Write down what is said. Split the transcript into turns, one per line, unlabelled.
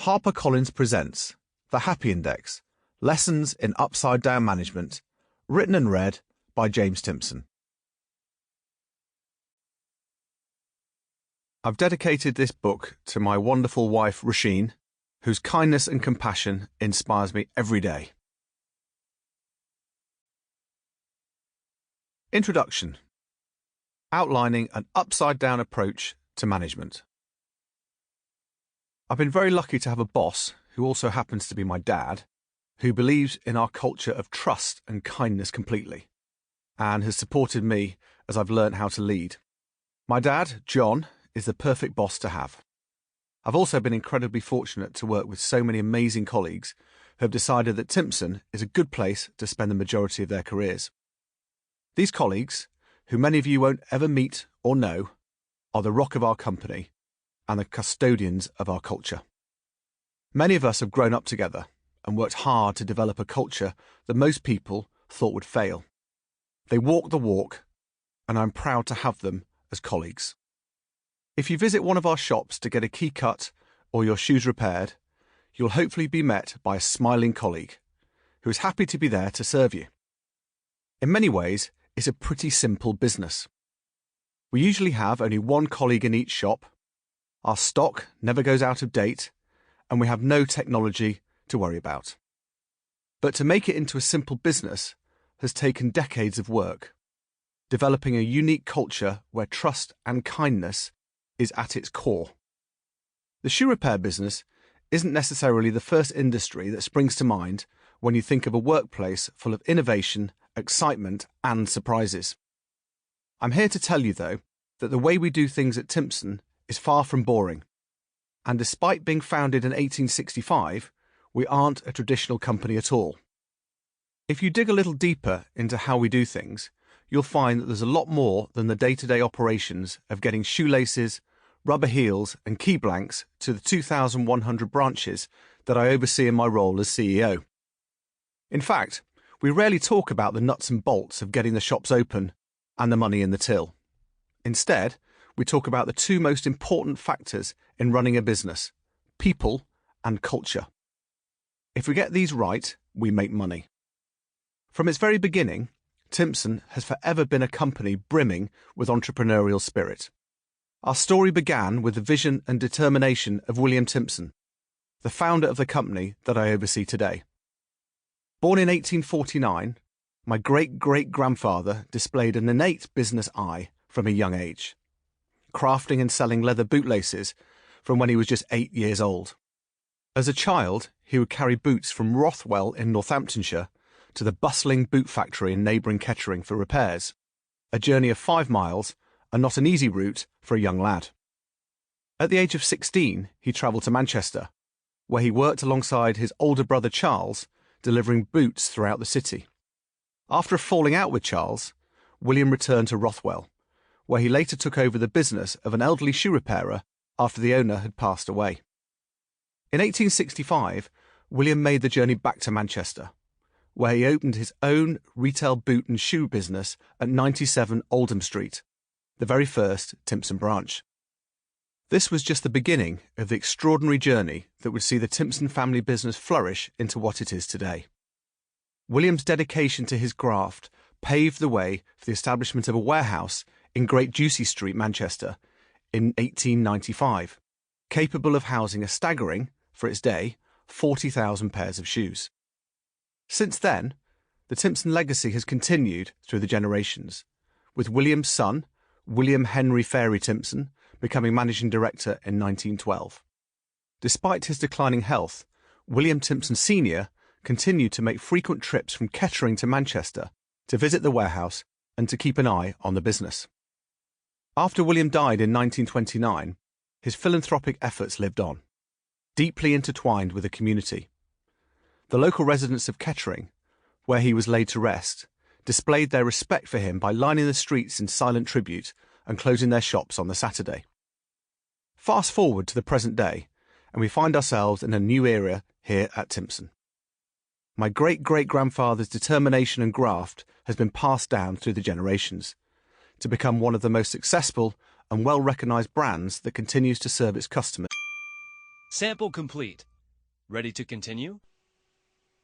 HarperCollins presents The Happy Index, Lessons in Upside-Down Management, written and read by James Timpson. I've dedicated this book to my wonderful wife, Roisin, whose kindness and compassion inspires me every day. Introduction. Outlining an upside-down approach to management. I've been very lucky to have a boss, who also happens to be my dad, who believes in our culture of trust and kindness completely, and has supported me as I've learnt how to lead. My dad, John, is the perfect boss to have. I've also been incredibly fortunate to work with so many amazing colleagues who have decided that Timpson is a good place to spend the majority of their careers. These colleagues, who many of you won't ever meet or know, are the rock of our company and the custodians of our culture. Many of us have grown up together and worked hard to develop a culture that most people thought would fail. They walk the walk, and I'm proud to have them as colleagues. If you visit one of our shops to get a key cut or your shoes repaired, you'll hopefully be met by a smiling colleague who is happy to be there to serve you. In many ways, it's a pretty simple business. We usually have only one colleague in each shop. Our stock never goes out of date, and we have no technology to worry about. But to make it into a simple business has taken decades of work, developing a unique culture where trust and kindness is at its core. The shoe repair business isn't necessarily the first industry that springs to mind when you think of a workplace full of innovation, excitement, and surprises. I'm here to tell you, though, that the way we do things at Timpson is far from boring, and despite being founded in 1865, we aren't a traditional company at all. If you dig a little deeper into how we do things, you'll find that there's a lot more than the day-to-day operations of getting shoelaces, rubber heels and key blanks to the 2,100 branches that I oversee in my role as CEO. In fact, we rarely talk about the nuts and bolts of getting the shops open and the money in the till. Instead, we talk about the two most important factors in running a business: people and culture. If we get these right, we make money. From its very beginning, Timpson has forever been a company brimming with entrepreneurial spirit. Our story began with the vision and determination of William Timpson, the founder of the company that I oversee today. Born in 1849, my great-great-grandfather displayed an innate business eye from a young age, crafting and selling leather bootlaces from when he was just 8 years old. As a child, he would carry boots from Rothwell in Northamptonshire to the bustling boot factory in neighbouring Kettering for repairs, a journey of 5 miles and not an easy route for a young lad. At the age of 16, he travelled to Manchester, where he worked alongside his older brother Charles, delivering boots throughout the city. After a falling out with Charles, William returned to Rothwell, where he later took over the business of an elderly shoe repairer after the owner had passed away. In 1865, William made the journey back to Manchester, where he opened his own retail boot and shoe business at 97 Oldham Street, the very first Timpson branch. This was just the beginning of the extraordinary journey that would see the Timpson family business flourish into what it is today. William's dedication to his graft paved the way for the establishment of a warehouse in Great Ducie Street, Manchester, in 1895, capable of housing a staggering, for its day, 40,000 pairs of shoes. Since then, the Timpson legacy has continued through the generations, with William's son, William Henry Fairy Timpson, becoming managing director in 1912. Despite his declining health, William Timpson Sr. continued to make frequent trips from Kettering to Manchester to visit the warehouse and to keep an eye on the business. After William died in 1929, his philanthropic efforts lived on, deeply intertwined with the community. The local residents of Kettering, where he was laid to rest, displayed their respect for him by lining the streets in silent tribute and closing their shops on the Saturday. Fast forward to the present day, and we find ourselves in a new era here at Timpson. My great-great-grandfather's determination and graft has been passed down through the generations to become one of the most successful and well-recognised brands that continues to serve its customers.
Sample complete. Ready to continue?